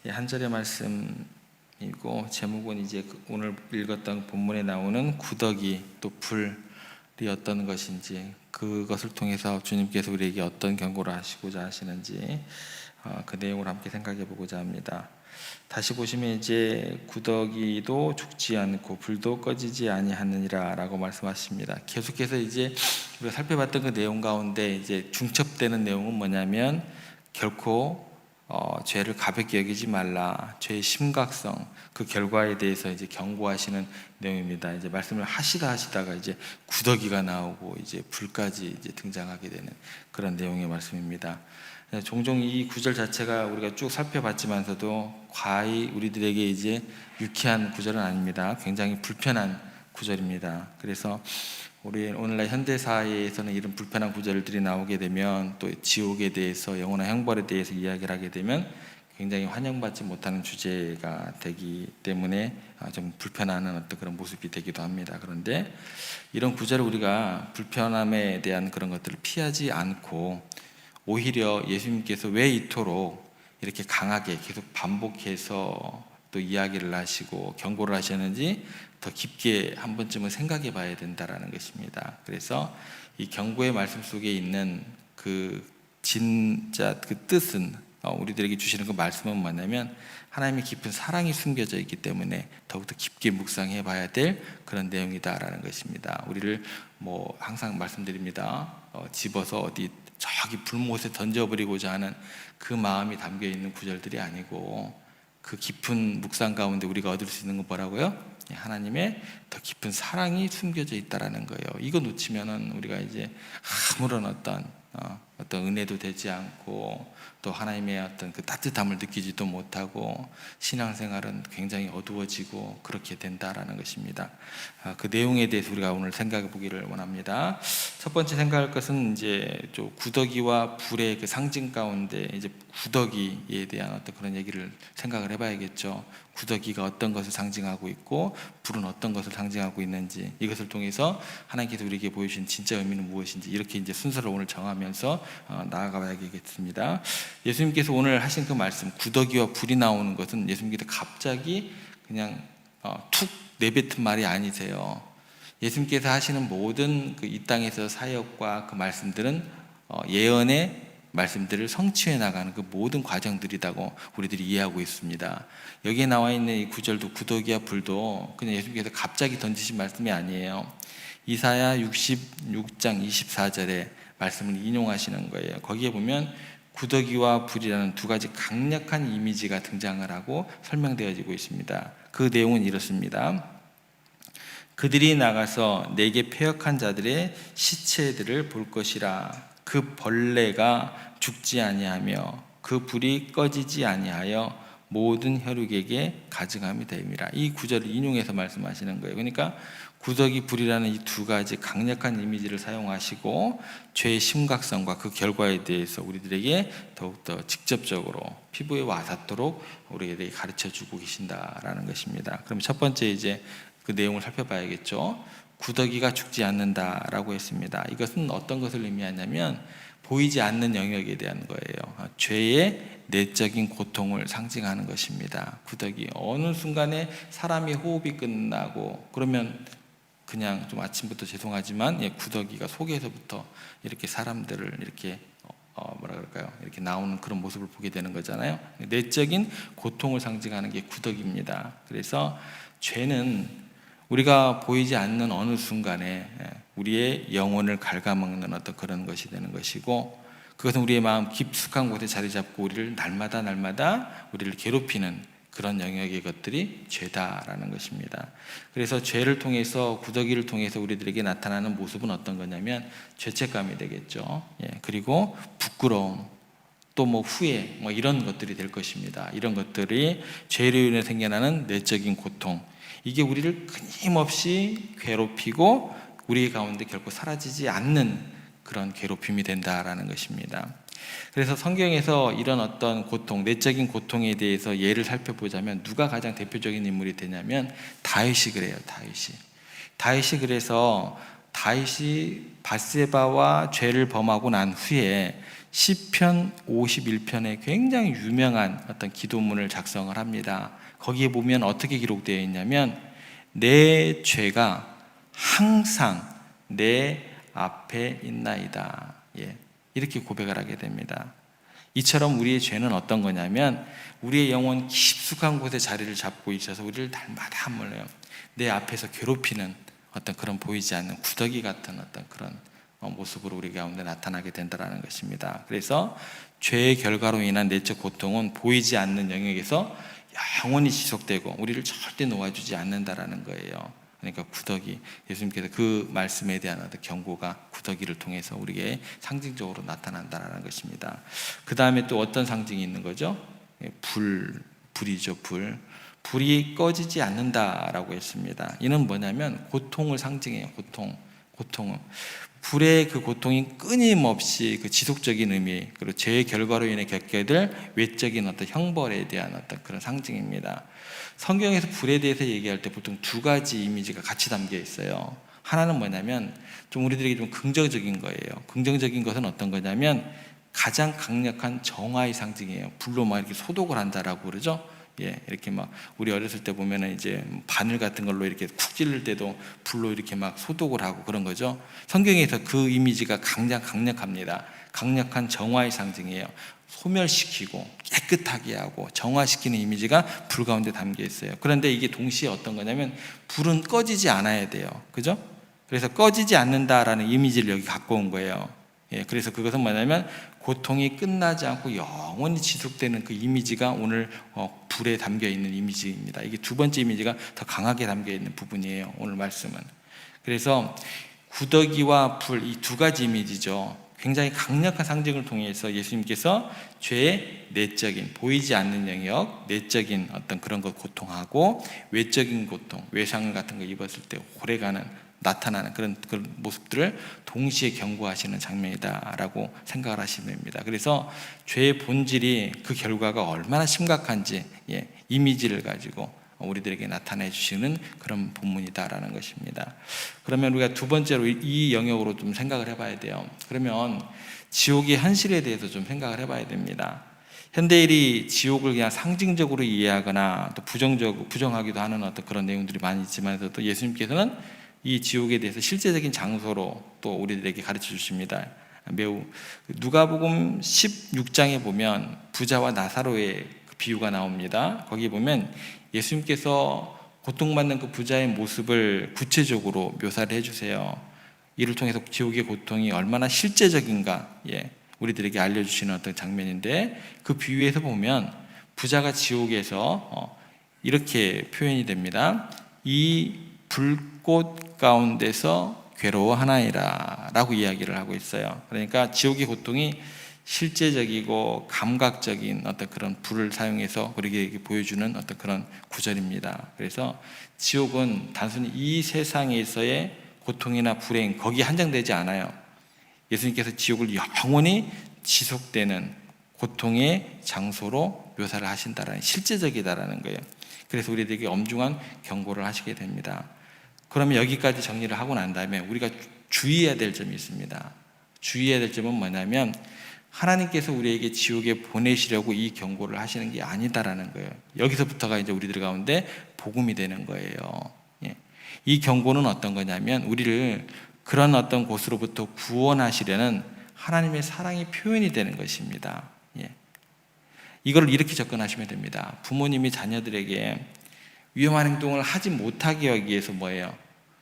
한 절의 말씀이고 제목은 이제 오늘 읽었던 본문에 나오는 구더기 또 불이 어떤 것인지, 그것을 통해서 주님께서 우리에게 어떤 경고를 하시고자 하시는지 그 내용을 함께 생각해 보고자 합니다. 다시 보시면 이제 구더기도 죽지 않고 불도 꺼지지 아니하느니라 라고 말씀하십니다. 계속해서 이제 우리가 살펴봤던 그 내용 가운데 이제 중첩되는 내용은 뭐냐면 결코 죄를 가볍게 여기지 말라, 죄의 심각성, 그 결과에 대해서 이제 경고하시는 내용입니다. 이제 말씀을 하시다가 이제 구더기가 나오고 이제 불까지 이제 등장하게 되는 그런 내용의 말씀입니다. 종종 이 구절 자체가 우리가 쭉 살펴봤지만서도 과히 우리들에게 이제 유쾌한 구절은 아닙니다. 굉장히 불편한 구절입니다. 그래서 우리 오늘날 현대 사회에서는 이런 불편한 구절들이 나오게 되면 또 지옥에 대해서, 영원한 형벌에 대해서 이야기를 하게 되면 굉장히 환영받지 못하는 주제가 되기 때문에 좀 불편한 어떤 그런 모습이 되기도 합니다. 그런데 이런 구절을 우리가 불편함에 대한 그런 것들을 피하지 않고 오히려 예수님께서 왜 이토록 이렇게 강하게 계속 반복해서 또 이야기를 하시고 경고를 하셨는지 더 깊게 한 번쯤은 생각해 봐야 된다라는 것입니다. 그래서 이 경고의 말씀 속에 있는 그 진짜 그 뜻은, 우리들에게 주시는 그 말씀은 뭐냐면 하나님의 깊은 사랑이 숨겨져 있기 때문에 더욱더 깊게 묵상해 봐야 될 그런 내용이다라는 것입니다. 우리를 항상 말씀드립니다. 집어서 어디 저기 불못에 던져버리고자 하는 그 마음이 담겨 있는 구절들이 아니고, 그 깊은 묵상 가운데 우리가 얻을 수 있는 건 뭐라고요? 하나님의 더 깊은 사랑이 숨겨져 있다라는 거예요. 이거 놓치면은 우리가 이제 아무런 어떤 은혜도 되지 않고 또 하나님의 어떤 그 따뜻함을 느끼지도 못하고 신앙생활은 굉장히 어두워지고 그렇게 된다라는 것입니다. 그 내용에 대해서 우리가 오늘 생각해 보기를 원합니다. 첫 번째 생각할 것은 이제 좀 구더기와 불의 그 상징 가운데 이제 구더기에 대한 어떤 그런 얘기를 생각을 해봐야겠죠. 구더기가 어떤 것을 상징하고 있고 불은 어떤 것을 상징하고 있는지, 이것을 통해서 하나님께서 우리에게 보여주신 진짜 의미는 무엇인지, 이렇게 이제 순서를 오늘 정하면서 나아가야겠습니다. 예수님께서 오늘 하신 그 말씀, 구더기와 불이 나오는 것은 예수님께서 갑자기 그냥 툭 내뱉은 말이 아니세요. 예수님께서 하시는 모든 그 이 땅에서 사역과 그 말씀들은 예언의 말씀들을 성취해 나가는 그 모든 과정들이라고 우리들이 이해하고 있습니다. 여기에 나와 있는 이 구절도, 구더기와 불도 그냥 예수님께서 갑자기 던지신 말씀이 아니에요. 이사야 66장 24절에 말씀을 인용하시는 거예요. 거기에 보면 구더기와 불이라는 두 가지 강력한 이미지가 등장을 하고 설명되어지고 있습니다. 그 내용은 이렇습니다. 그들이 나가서 내게 패역한 자들의 시체들을 볼 것이라. 그 벌레가 죽지 아니하며 그 불이 꺼지지 아니하여 모든 혈육에게 가증함이 됨이라. 이 구절을 인용해서 말씀하시는 거예요. 그러니까 구더기, 불이라는 이 두 가지 강력한 이미지를 사용하시고 죄의 심각성과 그 결과에 대해서 우리들에게 더욱더 직접적으로 피부에 와닿도록 우리에게 가르쳐주고 계신다라는 것입니다. 그럼 첫 번째 이제 그 내용을 살펴봐야겠죠. 구더기가 죽지 않는다라고 했습니다. 이것은 어떤 것을 의미하냐면 보이지 않는 영역에 대한 거예요. 죄의 내적인 고통을 상징하는 것입니다. 구더기, 어느 순간에 사람이 호흡이 끝나고 그러면 그냥 좀 아침부터 죄송하지만 구더기가 속에서부터 이렇게 사람들을 이렇게 이렇게 나오는 그런 모습을 보게 되는 거잖아요. 내적인 고통을 상징하는 게 구더기입니다. 그래서 죄는 우리가 보이지 않는 어느 순간에 우리의 영혼을 갉아먹는 어떤 그런 것이 되는 것이고, 그것은 우리의 마음 깊숙한 곳에 자리 잡고 우리를 날마다 우리를 괴롭히는 그런 영역의 것들이 죄다라는 것입니다. 그래서 죄를 통해서, 구더기를 통해서 우리들에게 나타나는 모습은 어떤 거냐면 죄책감이 되겠죠. 그리고 부끄러움, 또 후회, 이런 것들이 될 것입니다. 이런 것들이 죄로 인해 생겨나는 내적인 고통, 이게 우리를 끊임없이 괴롭히고 우리 가운데 결코 사라지지 않는 그런 괴롭힘이 된다라는 것입니다. 그래서 성경에서 이런 어떤 고통, 내적인 고통에 대해서 예를 살펴보자면 누가 가장 대표적인 인물이 되냐면 다윗이 그래요. 다윗이 그래서 다윗이 밧세바와 죄를 범하고 난 후에 시편 51편에 굉장히 유명한 어떤 기도문을 작성을 합니다. 거기에 보면 어떻게 기록되어 있냐면 내 죄가 항상 내 앞에 있나이다. 이렇게 고백을 하게 됩니다. 이처럼 우리의 죄는 어떤 거냐면 우리의 영혼 깊숙한 곳에 자리를 잡고 있어서 우리를 날마다 내 앞에서 괴롭히는 어떤 그런 보이지 않는 구더기 같은 어떤 그런 모습으로 우리 가운데 나타나게 된다는 것입니다. 그래서 죄의 결과로 인한 내적 고통은 보이지 않는 영역에서 영원히 지속되고 우리를 절대 놓아주지 않는다라는 거예요. 그러니까 구더기, 예수님께서 그 말씀에 대한 어떤 경고가 구더기를 통해서 우리에게 상징적으로 나타난다는 것입니다. 그 다음에 또 어떤 상징이 있는 거죠? 불이죠. 불이 꺼지지 않는다라고 했습니다. 이는 뭐냐면 고통을 상징해요. 고통은 불의 그 고통이 끊임없이 그 지속적인 의미, 그리고 죄의 결과로 인해 겪게 될 외적인 어떤 형벌에 대한 어떤 그런 상징입니다. 성경에서 불에 대해서 얘기할 때 보통 두 가지 이미지가 같이 담겨 있어요. 하나는 뭐냐면 좀 우리들에게 좀 긍정적인 거예요. 긍정적인 것은 어떤 거냐면 가장 강력한 정화의 상징이에요. 불로 막 이렇게 소독을 한다라고 그러죠. 이렇게 막 우리 어렸을 때 보면은 이제 바늘 같은 걸로 이렇게 쿡 찌를 때도 불로 이렇게 막 소독을 하고 그런 거죠. 성경에서 그 이미지가 가장 강력합니다. 강력한 정화의 상징이에요. 소멸시키고 깨끗하게 하고 정화시키는 이미지가 불 가운데 담겨 있어요. 그런데 이게 동시에 어떤 거냐면 불은 꺼지지 않아야 돼요. 그죠? 그래서 꺼지지 않는다라는 이미지를 여기 갖고 온 거예요. 그래서 그것은 뭐냐면 고통이 끝나지 않고 영원히 지속되는 그 이미지가 오늘 불에 담겨 있는 이미지입니다. 이게 두 번째 이미지가 더 강하게 담겨 있는 부분이에요. 오늘 말씀은. 그래서 구더기와 불, 이 두 가지 이미지죠. 굉장히 강력한 상징을 통해서 예수님께서 죄의 내적인 보이지 않는 영역, 내적인 어떤 그런 것 고통하고 외적인 고통, 외상 같은 거 입었을 때 오래가는 나타나는 그런 모습들을 동시에 경고하시는 장면이다라고 생각을 하시면 됩니다. 그래서 죄의 본질이 그 결과가 얼마나 심각한지 이미지를 가지고 우리들에게 나타내 주시는 그런 본문이다라는 것입니다. 그러면 우리가 두 번째로 이 영역으로 좀 생각을 해봐야 돼요. 그러면 지옥의 현실에 대해서 좀 생각을 해봐야 됩니다. 현대인이 지옥을 그냥 상징적으로 이해하거나 또 부정하기도 하는 어떤 그런 내용들이 많이 있지만서도 예수님께서는 이 지옥에 대해서 실제적인 장소로 또 우리들에게 가르쳐 주십니다. 매우 누가복음 16장에 보면 부자와 나사로의 비유가 나옵니다. 거기 보면 예수님께서 고통받는 그 부자의 모습을 구체적으로 묘사를 해주세요. 이를 통해서 지옥의 고통이 얼마나 실제적인가 우리들에게 알려주시는 어떤 장면인데, 그 비유에서 보면 부자가 지옥에서 이렇게 표현이 됩니다. 이 불꽃 가운데서 괴로워하나이다 라고 이야기를 하고 있어요. 그러니까 지옥의 고통이 실제적이고 감각적인 어떤 그런 불을 사용해서 우리에게 보여주는 어떤 그런 구절입니다. 그래서 지옥은 단순히 이 세상에서의 고통이나 불행, 거기에 한정되지 않아요. 예수님께서 지옥을 영원히 지속되는 고통의 장소로 묘사를 하신다라는, 실제적이다라는 거예요. 그래서 우리들에게 엄중한 경고를 하시게 됩니다. 그러면 여기까지 정리를 하고 난 다음에 우리가 주의해야 될 점이 있습니다. 주의해야 될 점은 뭐냐면 하나님께서 우리에게 지옥에 보내시려고 이 경고를 하시는 게 아니다라는 거예요. 여기서부터가 이제 우리들 가운데 복음이 되는 거예요. 이 경고는 어떤 거냐면 우리를 그런 어떤 곳으로부터 구원하시려는 하나님의 사랑의 표현이 되는 것입니다. 이걸 이렇게 접근하시면 됩니다. 부모님이 자녀들에게 위험한 행동을 하지 못하게 하기 위해서 뭐예요?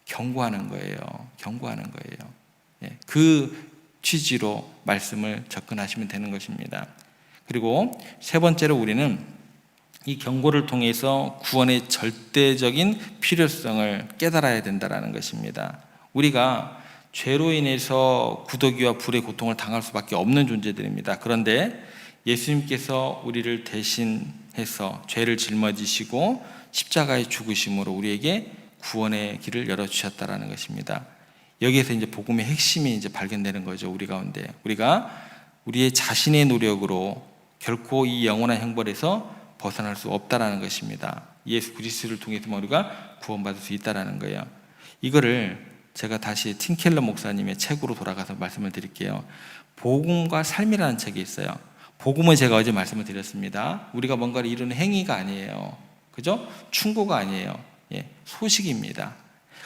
경고하는 거예요. 경고하는 거예요. 그 취지로 말씀을 접근하시면 되는 것입니다. 그리고 세 번째로 우리는 이 경고를 통해서 구원의 절대적인 필요성을 깨달아야 된다는 것입니다. 우리가 죄로 인해서 구더기와 불의 고통을 당할 수밖에 없는 존재들입니다. 그런데 예수님께서 우리를 대신해서 죄를 짊어지시고 십자가에 죽으심으로 우리에게 구원의 길을 열어주셨다는 것입니다. 여기에서 이제 복음의 핵심이 이제 발견되는 거죠. 우리 가운데 우리가 우리의 자신의 노력으로 결코 이 영원한 형벌에서 벗어날 수 없다라는 것입니다. 예수 그리스도를 통해서만 우리가 구원받을 수 있다라는 거예요. 이거를 제가 다시 팀 켈러 목사님의 책으로 돌아가서 말씀을 드릴게요. 복음과 삶이라는 책이 있어요. 복음은 제가 어제 말씀을 드렸습니다. 우리가 뭔가를 이루는 행위가 아니에요. 그죠? 충고가 아니에요. 소식입니다.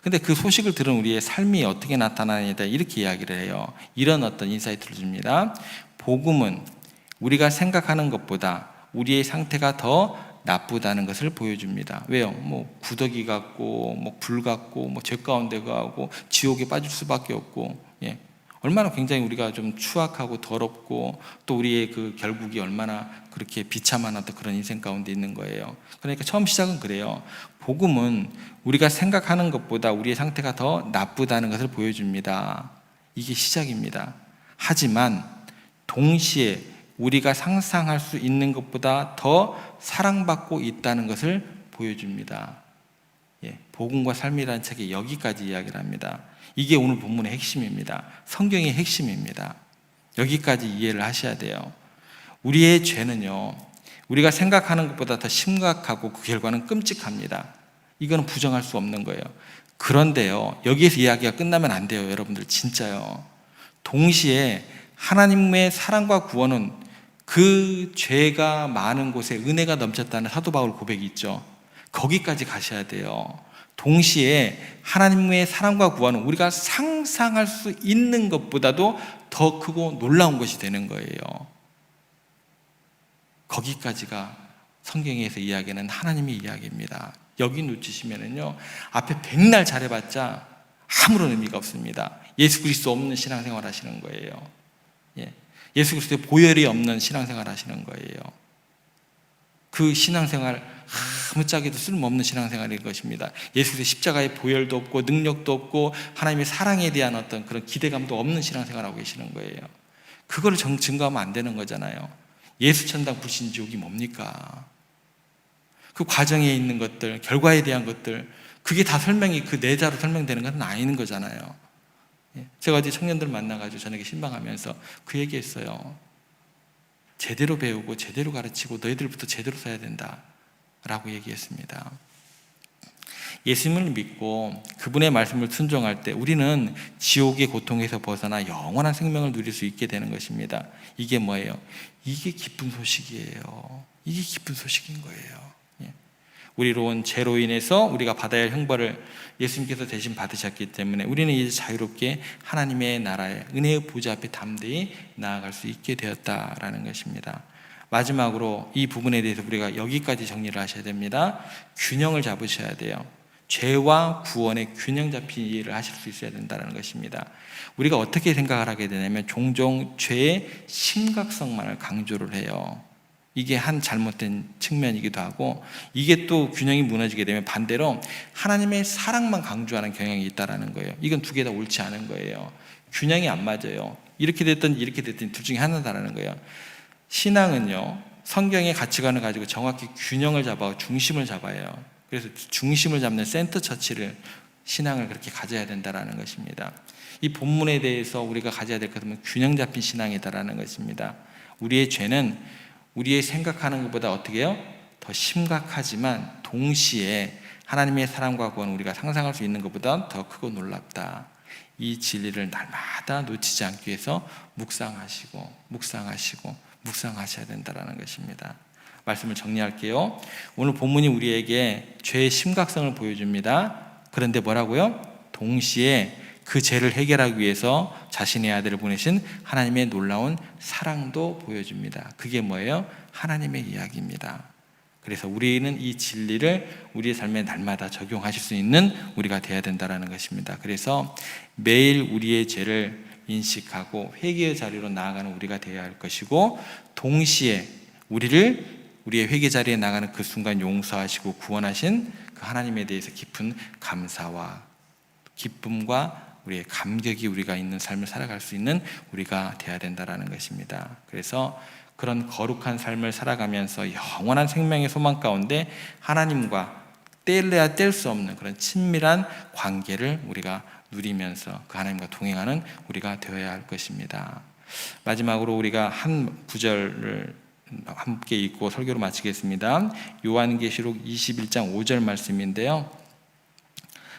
근데 그 소식을 들은 우리의 삶이 어떻게 나타나느냐에 대해 이렇게 이야기를 해요. 이런 어떤 인사이트를 줍니다. 복음은 우리가 생각하는 것보다 우리의 상태가 더 나쁘다는 것을 보여줍니다. 왜요? 구더기 같고, 불 같고, 죄 가운데 가고, 지옥에 빠질 수밖에 없고, 얼마나 굉장히 우리가 좀 추악하고 더럽고, 또 우리의 그 결국이 얼마나 그렇게 비참한 어떤 그런 인생 가운데 있는 거예요. 그러니까 처음 시작은 그래요. 복음은 우리가 생각하는 것보다 우리의 상태가 더 나쁘다는 것을 보여줍니다. 이게 시작입니다. 하지만 동시에 우리가 상상할 수 있는 것보다 더 사랑받고 있다는 것을 보여줍니다. 복음과 삶이라는 책에 여기까지 이야기를 합니다. 이게 오늘 본문의 핵심입니다. 성경의 핵심입니다. 여기까지 이해를 하셔야 돼요. 우리의 죄는요, 우리가 생각하는 것보다 더 심각하고 그 결과는 끔찍합니다. 이거는 부정할 수 없는 거예요. 그런데요, 여기에서 이야기가 끝나면 안 돼요, 여러분들. 진짜요. 동시에 하나님의 사랑과 구원은 그 죄가 많은 곳에 은혜가 넘쳤다는 사도 바울 고백이 있죠. 거기까지 가셔야 돼요. 동시에 하나님의 사랑과 구원은 우리가 상상할 수 있는 것보다도 더 크고 놀라운 것이 되는 거예요. 거기까지가 성경에서 이야기하는 하나님의 이야기입니다. 여기 놓치시면은요, 앞에 백날 잘해봤자 아무런 의미가 없습니다. 예수 그리스도 없는 신앙생활 하시는 거예요. 예수 그리스도의 보혈이 없는 신앙생활 하시는 거예요. 그 신앙생활 아무짝에도 쓸모없는 신앙생활일 것입니다. 예수 그리스도의 십자가의 보혈도 없고 능력도 없고 하나님의 사랑에 대한 어떤 그런 기대감도 없는 신앙생활하고 계시는 거예요. 그거를 증거하면 안 되는 거잖아요. 예수 천당 불신 지옥이 뭡니까? 그 과정에 있는 것들, 결과에 대한 것들, 그게 다 설명이 그 내자로 설명되는 건 아닌 거잖아요. 제가 어제 청년들 만나가지고 저녁에 신방하면서 그 얘기했어요. 제대로 배우고 제대로 가르치고 너희들부터 제대로 써야 된다 라고 얘기했습니다. 예수님을 믿고 그분의 말씀을 순종할 때 우리는 지옥의 고통에서 벗어나 영원한 생명을 누릴 수 있게 되는 것입니다. 이게 뭐예요? 이게 기쁜 소식이에요. 이게 기쁜 소식인 거예요. 우리로 온 죄로 인해서 우리가 받아야 할 형벌을 예수님께서 대신 받으셨기 때문에 우리는 이제 자유롭게 하나님의 나라의 은혜의 보좌 앞에 담대히 나아갈 수 있게 되었다라는 것입니다. 마지막으로 이 부분에 대해서 우리가 여기까지 정리를 하셔야 됩니다. 균형을 잡으셔야 돼요. 죄와 구원의 균형 잡힌 이해를 하실 수 있어야 된다는 것입니다. 우리가 어떻게 생각을 하게 되냐면 종종 죄의 심각성만을 강조를 해요. 이게 한 잘못된 측면이기도 하고, 이게 또 균형이 무너지게 되면 반대로 하나님의 사랑만 강조하는 경향이 있다는 거예요. 이건 두 개 다 옳지 않은 거예요. 균형이 안 맞아요. 이렇게 됐든 이렇게 됐든 둘 중에 하나다라는 거예요. 신앙은요, 성경의 가치관을 가지고 정확히 균형을 잡아 중심을 잡아야 해요. 그래서 중심을 잡는 센터 처치를 신앙을 그렇게 가져야 된다는 것입니다. 이 본문에 대해서 우리가 가져야 될 것은 균형 잡힌 신앙이다라는 것입니다. 우리의 죄는 우리의 생각하는 것보다 어떻게 해요? 더 심각하지만 동시에 하나님의 사랑과 구원은 우리가 상상할 수 있는 것보다 더 크고 놀랍다. 이 진리를 날마다 놓치지 않기 위해서 묵상하셔야 된다는 것입니다. 말씀을 정리할게요. 오늘 본문이 우리에게 죄의 심각성을 보여줍니다. 그런데 뭐라고요? 동시에 그 죄를 해결하기 위해서 자신의 아들을 보내신 하나님의 놀라운 사랑도 보여줍니다. 그게 뭐예요? 하나님의 이야기입니다. 그래서 우리는 이 진리를 우리의 삶에 날마다 적용하실 수 있는 우리가 되어야 된다는 것입니다. 그래서 매일 우리의 죄를 인식하고 회개의 자리로 나아가는 우리가 되어야 할 것이고, 동시에 우리의 회개 자리에 나가는 그 순간 용서하시고 구원하신 그 하나님에 대해서 깊은 감사와 기쁨과 우리의 감격이 우리가 있는 삶을 살아갈 수 있는 우리가 되어야 된다는 것입니다. 그래서 그런 거룩한 삶을 살아가면서 영원한 생명의 소망 가운데 하나님과 뗄래야 뗄 수 없는 그런 친밀한 관계를 우리가 누리면서 그 하나님과 동행하는 우리가 되어야 할 것입니다. 마지막으로 우리가 한 구절을 함께 읽고 설교를 마치겠습니다. 요한계시록 21장 5절 말씀인데요.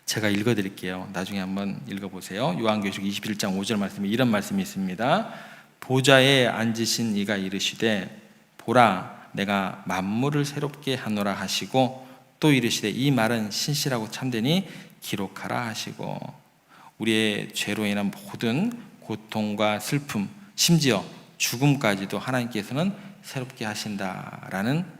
제가 읽어드릴게요. 나중에 한번 읽어보세요. 요한계시록 21장 5절 말씀에 이런 말씀이 있습니다. 보좌에 앉으신 이가 이르시되 보라 내가 만물을 새롭게 하노라 하시고 또 이르시되 이 말은 신실하고 참되니 기록하라 하시고, 우리의 죄로 인한 모든 고통과 슬픔, 심지어 죽음까지도 하나님께서는 새롭게 하신다라는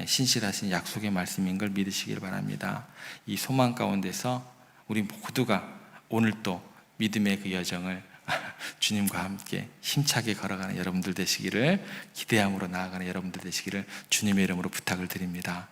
신실하신 약속의 말씀인 걸 믿으시길 바랍니다. 이 소망 가운데서 우리 모두가 오늘 또 믿음의 그 여정을 주님과 함께 힘차게 걸어가는 여러분들 되시기를, 기대함으로 나아가는 여러분들 되시기를 주님의 이름으로 부탁을 드립니다.